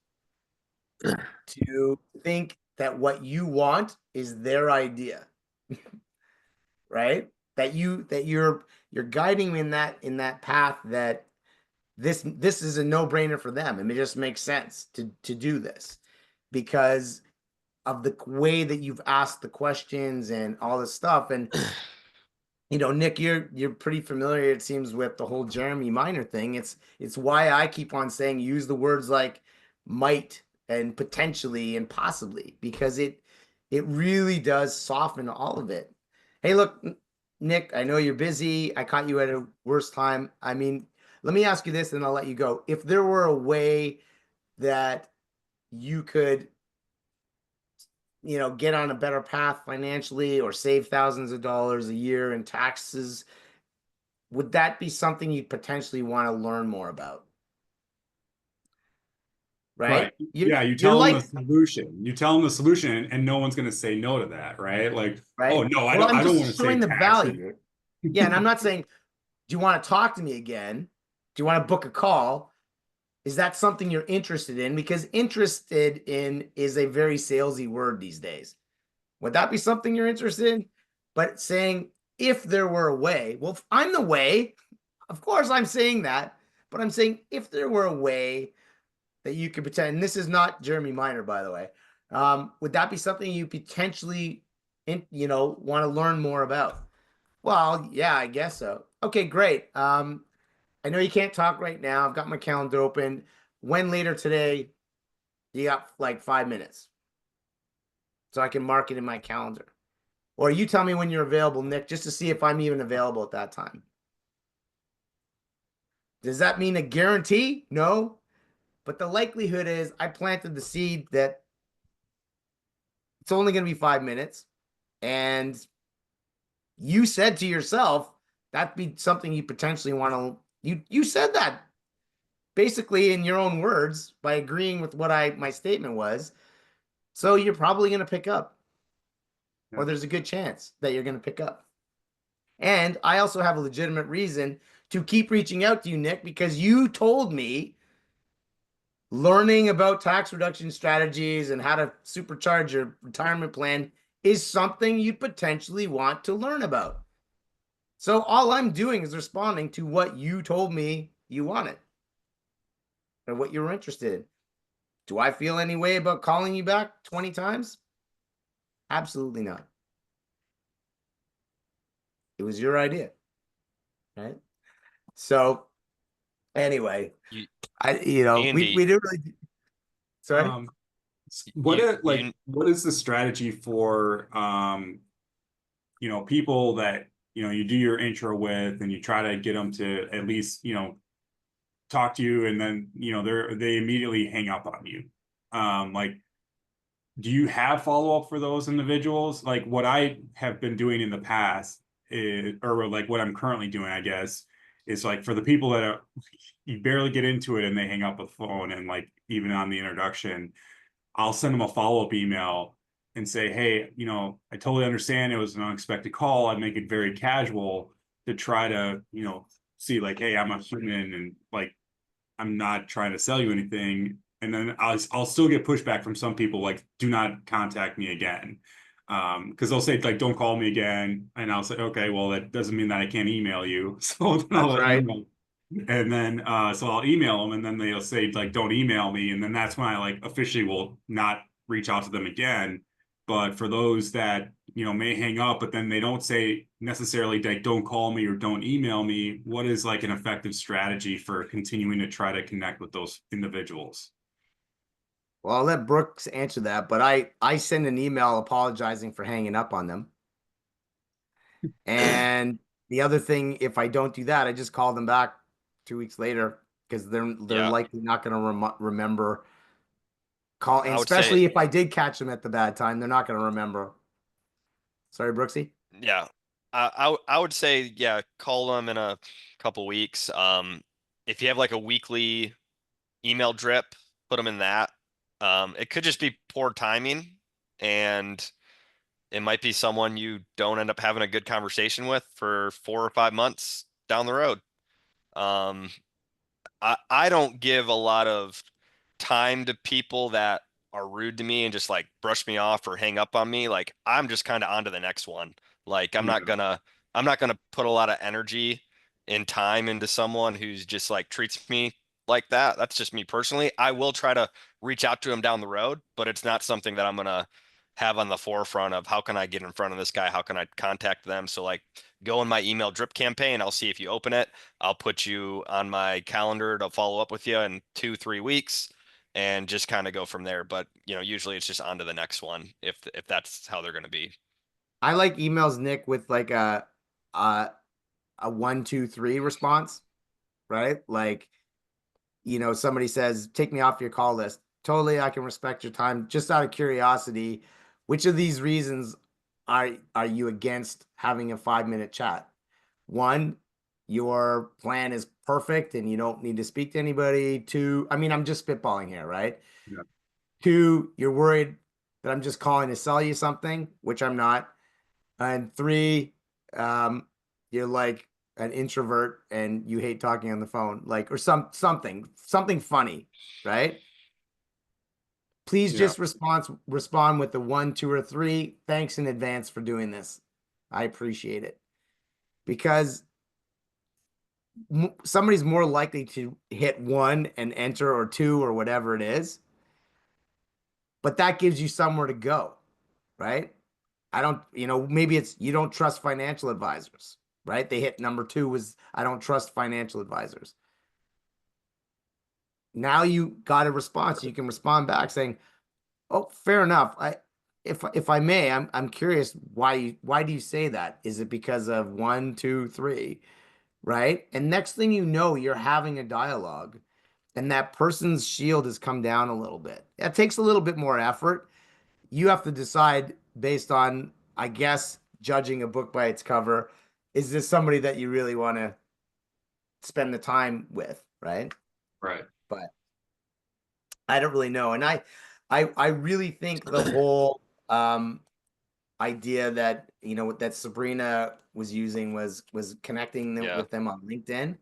to think that what you want is their idea. Right? That you're guiding in that path, that this is a no-brainer for them, and it just makes sense to do this because of the way that you've asked the questions and all this stuff. And Nick, you're pretty familiar, it seems, with the whole Jeremy Minor thing. It's why I keep on saying use the words like might and potentially and possibly, because it really does soften all of it. Hey, look, Nick, I know you're busy. I caught you at a worse time. I mean, let me ask you this and I'll let you go. If there were a way that you could get on a better path financially or save thousands of dollars a year in taxes, would that be something you'd potentially want to learn more about? Right? Yeah, you tell them the solution. You tell them the solution, and no one's going to say no to that, right? Like, right? oh no, I Well, don't. I I'm don't just want to showing say the taxes. value. Yeah, and I'm not saying, do you want to talk to me again? Do you want to book a call? Is that something you're interested in? Because interested in is a very salesy word these days. Would that be something you're interested in? But saying, if there were a way, well, if I'm the way, of course I'm saying that, but I'm saying if there were a way that you could pretend, and this is not Jeremy Minor, by the way, would that be something you potentially, want to learn more about? Well, yeah, I guess so. Okay, great. I know you can't talk right now. I've got my calendar open. When later today, you got like 5 minutes? so I can mark it in my calendar. Or you tell me when you're available, Nick, just to see if I'm even available at that time. Does that mean a guarantee? No. But the likelihood is I planted the seed that it's only going to be 5 minutes. And you said to yourself, that'd be something you potentially want to, you said that basically in your own words by agreeing with what my statement was. So you're probably going to pick up, or there's a good chance that you're going to pick up. And I also have a legitimate reason to keep reaching out to you, Nick, because you told me learning about tax reduction strategies and how to supercharge your retirement plan is something you potentially want to learn about. So all I'm doing is responding to what you told me you wanted or what you were interested in. Do I feel any way about calling you back 20 times? Absolutely not. It was your idea, right? So anyway, You- we Andy, didn't really. Sorry. What is the strategy for people that you do your intro with, and you try to get them to at least talk to you, and then they immediately hang up on you? Like, do you have follow-up for those individuals? Like what I have been doing in the past or like what I'm currently doing, I guess, is like for the people that you barely get into it and they hang up the phone, and like even on the introduction, I'll send them a follow-up email and say, hey, I totally understand it was an unexpected call. I make it very casual to try to, see like, hey, I'm a human, and like, I'm not trying to sell you anything. And then I'll still get pushback from some people, like, do not contact me again. Because they'll say like, don't call me again. And I'll say, okay, well, that doesn't mean that I can't email you. So then That's right. email. And then so I'll email them, and then they'll say like, don't email me, and then that's when I like officially will not reach out to them again. But for those that may hang up, but then they don't say necessarily like, don't call me or don't email me, what is like an effective strategy for continuing to try to connect with those individuals? Well, I'll let Brooks answer that, but I send an email apologizing for hanging up on them. And the other thing, if I don't do that, I just call them back 2 weeks later, because they're Yeah. likely not going to remember call, and I would say- especially if I did catch them at the bad time, they're not going to remember. Sorry, Brooksy. Yeah. I would say, yeah, call them in a couple weeks. If you have like a weekly email drip, put them in that. It could just be poor timing, and it might be someone you don't end up having a good conversation with for 4 or 5 months down the road. I don't give a lot of time to people that are rude to me and just like brush me off or hang up on me. Like, I'm just kind of on to the next one. Like, I'm not gonna put a lot of energy and time into someone who's just like treats me like that. That's just me personally. I will try to reach out to him down the road, but it's not something that I'm gonna have on the forefront of how can I get in front of this guy? How can I contact them? So like, go in my email drip campaign. I'll see if you open it. I'll put you on my calendar to follow up with you in 2-3 weeks, and just kind of go from there. But usually it's just on to the next one if that's how they're going to be. I like emails, Nick, with like a 1, 2, 3 response, right? Like, somebody says, take me off your call list. Totally, I can respect your time. Just out of curiosity, which of these reasons are you against having a 5-minute chat? 1, your plan is perfect and you don't need to speak to anybody. 2, I mean, I'm just spitballing here, right? Yeah. 2, you're worried that I'm just calling to sell you something, which I'm not. And 3, you're like an introvert and you hate talking on the phone, like, or something funny, right? Please Yeah. just respond with the 1, 2, or 3. Thanks in advance for doing this. I appreciate it, because somebody's more likely to hit 1 and enter, or 2 or whatever it is. But that gives you somewhere to go, right? I don't, maybe it's you don't trust financial advisors, right? They hit number 2 was I don't trust financial advisors. Now you got a response. You can respond back saying, oh, fair enough. if I may, I'm curious why do you say that? Is it because of 1, 2, 3, right? And next thing you know, you're having a dialogue, and that person's shield has come down a little bit. It takes a little bit more effort. You have to decide based on, I guess, judging a book by its cover. Is this somebody that you really want to spend the time with, right? Right. But I don't really know. And I really think the whole idea that, that Sabrina was using was connecting them Yeah. with them on LinkedIn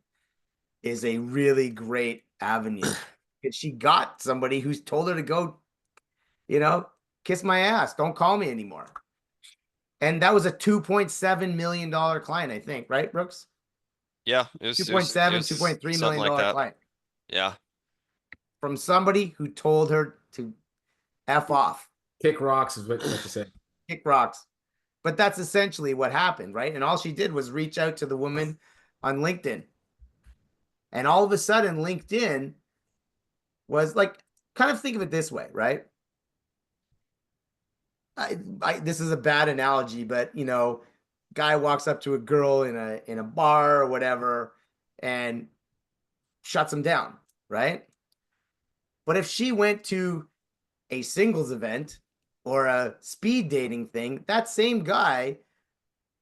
is a really great avenue. Because she got somebody who's told her to go, kiss my ass, don't call me anymore. And that was a $2.7 million client, I think, right, Brooks? Yeah, it was 2.7, $2.3 something million like that. client Yeah, from somebody who told her to F off, Kick rocks is what you say. kick rocks. But that's essentially what happened, right? And all she did was reach out to the woman on LinkedIn. And all of a sudden, LinkedIn was like, kind of think of it this way, right? This is a bad analogy, but guy walks up to a girl in a bar or whatever and shuts him down, right? But if she went to a singles event or a speed dating thing, that same guy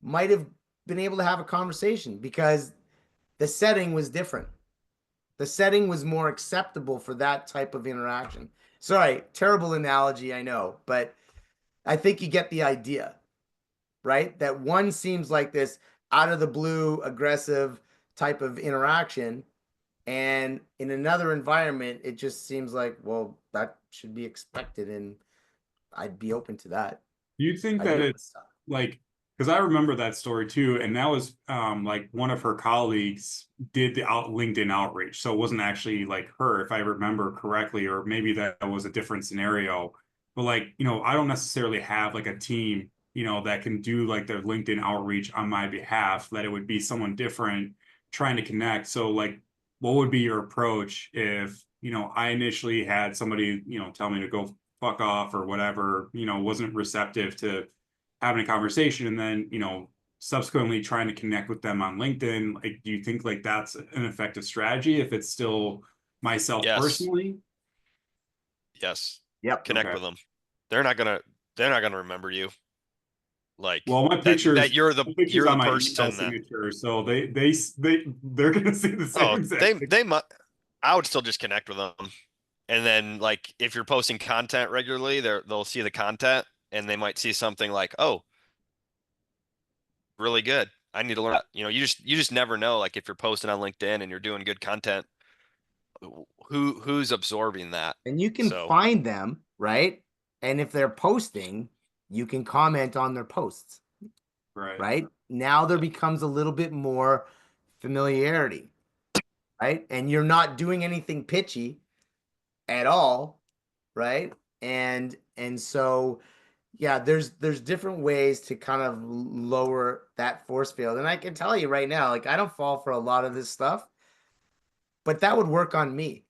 might have been able to have a conversation because the setting was different. The setting was more acceptable for that type of interaction. Sorry, terrible analogy, I know, but I think you get the idea, right? That one seems like this out of the blue, aggressive type of interaction. And in another environment, it just seems like, well, that should be expected. And I'd be open to that. You think I'd that be open it's to that. like, because I remember that story too, and that was like one of her colleagues did the LinkedIn outreach, so it wasn't actually like her, if I remember correctly, or maybe that was a different scenario. But like, I don't necessarily have like a team, that can do like the LinkedIn outreach on my behalf. That it would be someone different trying to connect. So like, what would be your approach if I initially had somebody tell me to go fuck off or whatever, wasn't receptive to having a conversation, and then subsequently trying to connect with them on LinkedIn? Like, do you think like that's an effective strategy if it's still myself Yes. personally? yes. Yep. Connect Okay. with them. They're not gonna remember you. Like Well, my that pictures, you're my pictures the on my email person that, signature, so they're gonna see the same oh, exact they might, I would still just connect with them. And then like if you're posting content regularly, they'll see the content and they might see something like, oh, really good. I need to learn that. You just never know. Like if you're posting on LinkedIn and you're doing good content, who's absorbing that? And you can So find them, right? And if they're posting, you can comment on their posts, right. right? Now there becomes a little bit more familiarity, right? And you're not doing anything pitchy at all, right? And so yeah, there's different ways to kind of lower that force field. And I can tell you right now, like I don't fall for a lot of this stuff, but that would work on me,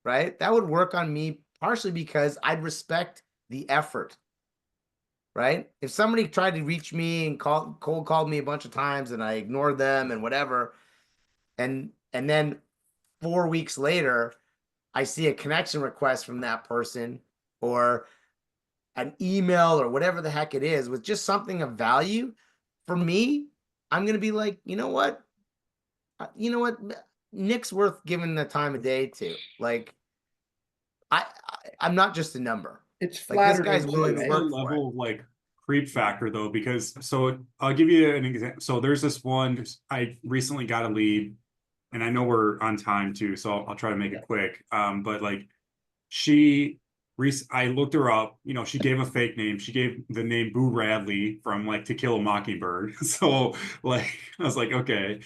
right? That would work on me partially because I'd respect the effort, right? If somebody tried to reach me and cold called me a bunch of times and I ignored them and whatever, and then 4 weeks later, I see a connection request from that person or an email or whatever the heck it is with just something of value, for me, I'm going to be like, you know what? Nick's worth giving the time of day to. Like, I'm not just a number. It's Like this flattering guy's too, willing What's to the eh? work for it. level of like creep factor though? Because so I'll give you an example. So there's this one, I recently got a lead, and I know we're on time too, so I'll try to make it quick. But like I looked her up, she gave a fake name. She gave the name Boo Radley from like To Kill a Mockingbird. So like I was like, okay.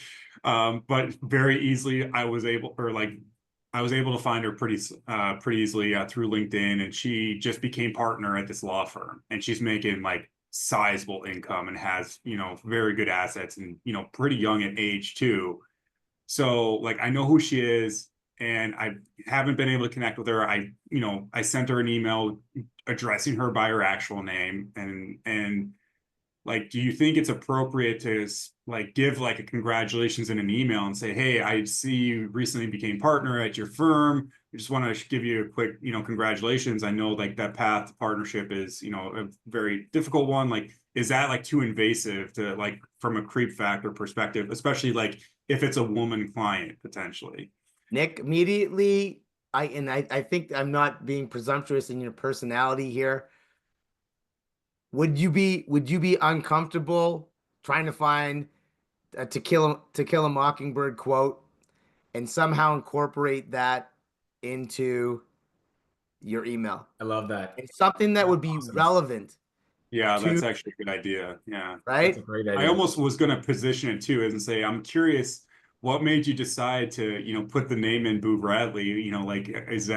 But very easily I was able to find her pretty easily through LinkedIn, and she just became partner at this law firm, and she's making like sizable income and has very good assets, and pretty young at age too. So like I know who she is, and I haven't been able to connect with her. I sent her an email addressing her by her actual name, and like, do you think it's appropriate to like give like a congratulations in an email and say, hey, I see you recently became partner at your firm. I just want to give you a quick, congratulations. I know like that path to partnership is, a very difficult one. Like, is that like too invasive to like from a creep factor perspective, especially like if it's a woman client potentially? Nick, immediately, I think I'm not being presumptuous in your personality here. Would you be uncomfortable trying to find a To Kill a Mockingbird quote and somehow incorporate that into your email? I love that. It's something that would be Awesome. relevant Yeah, to, that's actually a good idea. Yeah. That's a right? great I idea. almost was going to position it too and say, I'm curious, what made you decide to, put the name in Boo Radley? Like, is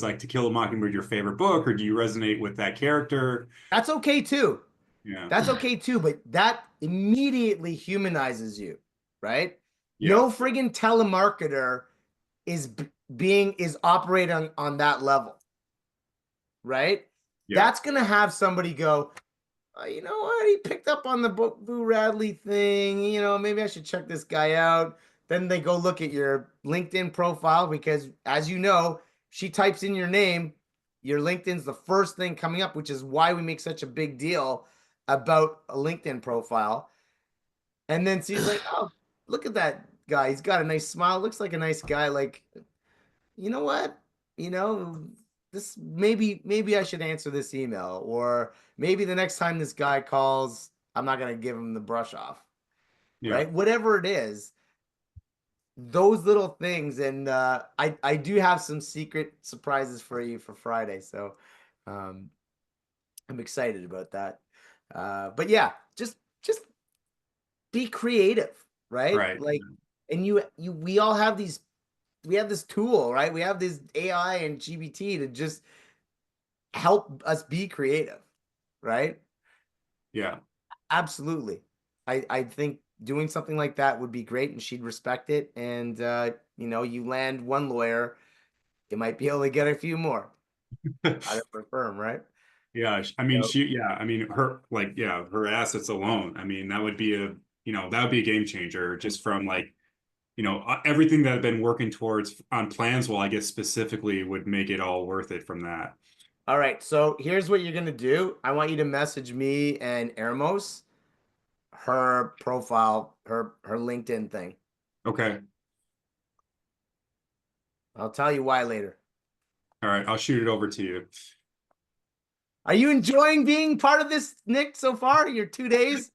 like To Kill a Mockingbird your favorite book, or do you resonate with that character? That's okay too. Yeah. That's okay too, but that immediately humanizes you, right? Yeah. No friggin' telemarketer is operating on that level, right? Yeah. That's gonna have somebody go, oh, you know what? He picked up on the Boo Radley thing. Maybe I should check this guy out. Then they go look at your LinkedIn profile because, as you know, she types in your name, your LinkedIn's the first thing coming up, which is why we make such a big deal about a LinkedIn profile. And then she's like, oh, look at that guy. He's got a nice smile. Looks like a nice guy. Like, you know what? You know, this maybe I should answer this email, or maybe the next time this guy calls, I'm not gonna give him the brush off, Yeah. right? Whatever it is, those little things, and I do have some secret surprises for you for Friday, so I'm excited about that. But yeah, just be creative, right? Right. Like, and we all have these. We have this tool, right? We have this AI and GPT to just help us be creative, right? Yeah. Absolutely. I think doing something like that would be great, and she'd respect it. And you land one lawyer, you might be able to get a few more out of her firm, right? Yeah. I mean, So, her assets alone. I mean, that would be a game changer just from like, everything that I've been working towards on Planswell, I guess specifically would make it all worth it from that. all right. So here's what you're gonna do. I want you to message me and Ermos her profile, her LinkedIn thing. Okay. I'll tell you why later. All right. I'll shoot it over to you. Are you enjoying being part of this, Nick, so far? Your 2 days?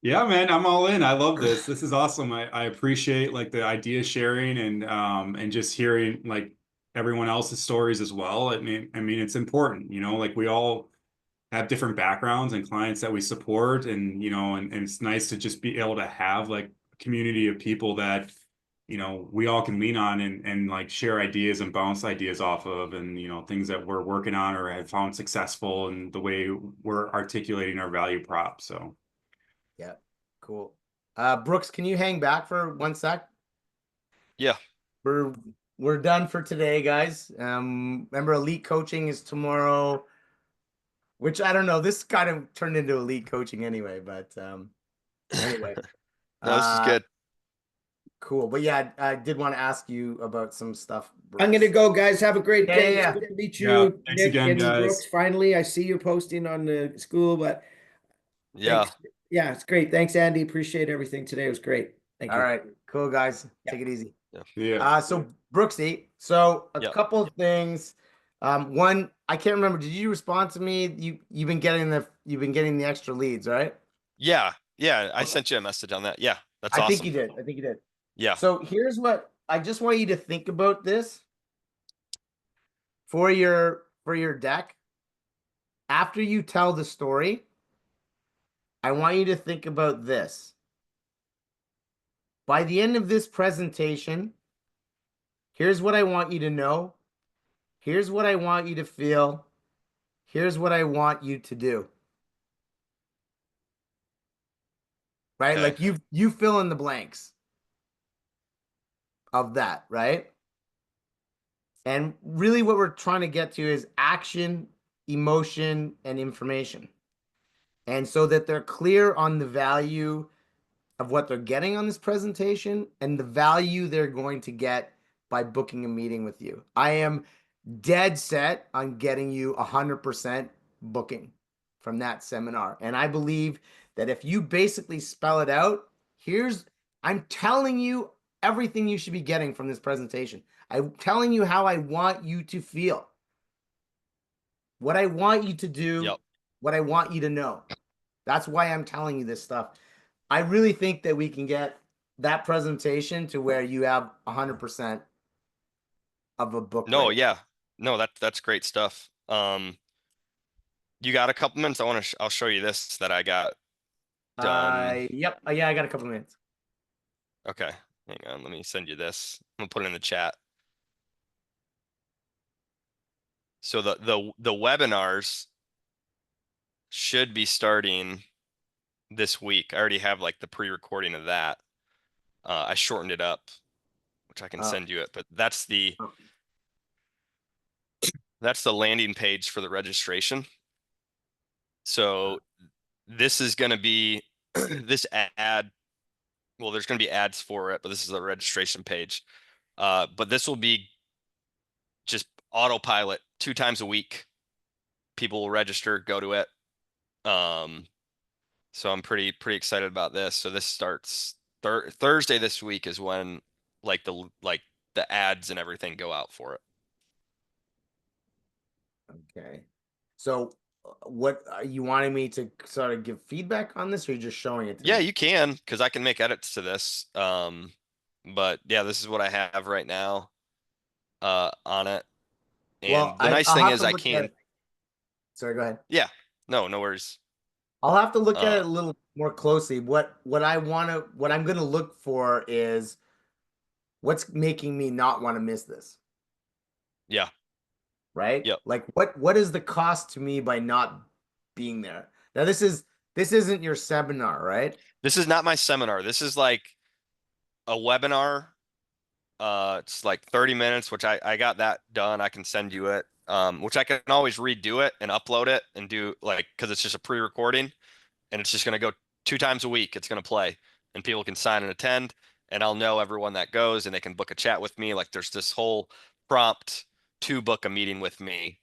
Yeah, man, I'm all in. I love this. This is awesome. I appreciate like the idea sharing and just hearing like everyone else's stories as well. I mean it's important, like we all have different backgrounds and clients that we support, and and it's nice to just be able to have like a community of people that we all can lean on and like share ideas and bounce ideas off of, and things that we're working on or have found successful, and the way we're articulating our value prop. So Yeah, cool. Brooks, can you hang back for 1 sec? Yeah. We're done for today, guys. Remember, elite coaching is tomorrow, which I don't know. This kind of turned into elite coaching anyway, but anyway. No, this is good. Cool. But yeah, I did want to ask you about some stuff, I'm gonna Brooks. go, guys. Have a great Yeah, day. yeah, yeah. Good to meet Yeah, you, thanks Nick again, and guys. Brooks. Finally, I see you posting on the school, but Yeah. thanks. Yeah, it's great. Thanks, Andy. Appreciate everything today. It was great. Thank All you. right, cool, guys. Yeah. Take it easy. Yeah. So Brooksy, so a Yep. couple of things. One, I can't remember. Did you respond to me? You've been getting the extra leads, right? Yeah. Yeah. I Okay. sent you a message on that. Yeah. That's I awesome. think you did. I think you did. Yeah. So here's what I just want you to think about this for your deck. After you tell the story, I want you to think about this. By the end of this presentation, here's what I want you to know. Here's what I want you to feel. Here's what I want you to do. Right? Okay. Like you fill in the blanks of that, right? And really what we're trying to get to is action emotion, and information. And so that they're clear on the value of what they're getting on this presentation and the value they're going to get by booking a meeting with you. I am dead set on getting you 100% booking from that seminar. And I believe that if you basically spell it out, I'm telling you everything you should be getting from this presentation. I'm telling you how I want you to feel, what I want you to do, Yep. what I want you to know. That's why I'm telling you this stuff. I really think that we can get that presentation to where you have 100% of a book No, rate. yeah. No, that's great stuff. You got a couple minutes? I'll show you this that I got done. Yep. Yeah, I got a couple minutes. Okay. Hang on. Let me send you this. I'm gonna put it in the chat. So the webinars should be starting this week. I already have like the pre-recording of that. I shortened it up, which I can Oh. send you it, but that's the Oh. landing page for the registration. So this is going to be this ad. Well, there's going to be ads for it, but this is the registration page. But this will be just autopilot 2 times a week. People will register, go to it. So I'm pretty excited about this. So this starts Thursday this week is when like the ads and everything go out for it. Okay. So what are you wanting me to sort of give feedback on this, or are you just showing it to Yeah, me? you can, because I can make edits to this. But yeah, this is what I have right now on it. And Well, the nice I'll thing have is to I look at can, it. Sorry, go ahead. yeah, no worries. I'll have to look at it Uh, a little more closely. What I'm gonna look for is what's making me not want to miss this, Yeah, right? Yep. Like what is the cost to me by not being there? Now this isn't your seminar, right? this is not my seminar. This is like a webinar. It's like 30 minutes, which I got that done. I can send you it. Which I can always redo it and upload it and do like, because it's just a pre-recording and it's just going to go 2 times a week. It's going to play and people can sign and attend, and I'll know everyone that goes and they can book a chat with me. Like there's this whole prompt to book a meeting with me.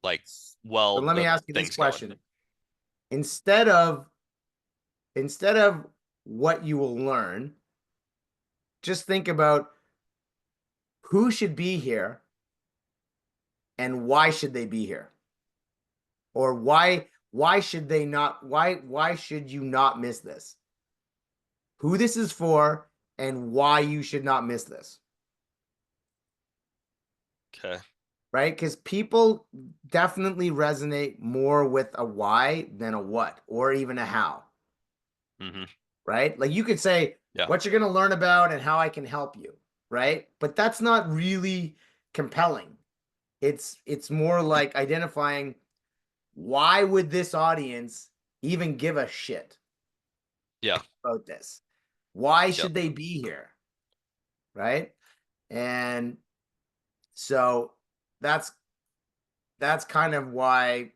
Like, So let me the ask you this thing's going. question. Instead of what you will learn, just think about who should be here and why should they be here? Or why should they not why should you not miss this? Who this is for and why you should not miss this. Okay. Right? Because people definitely resonate more with a why than a what or even a how. Mm-hmm. Right? Like you could say Yeah. what you're going to learn about and how I can help you, right? But that's not really compelling. It's more like identifying why would this audience even give a shit Yeah. about this? Why should they be here? Right? And so that's kind of why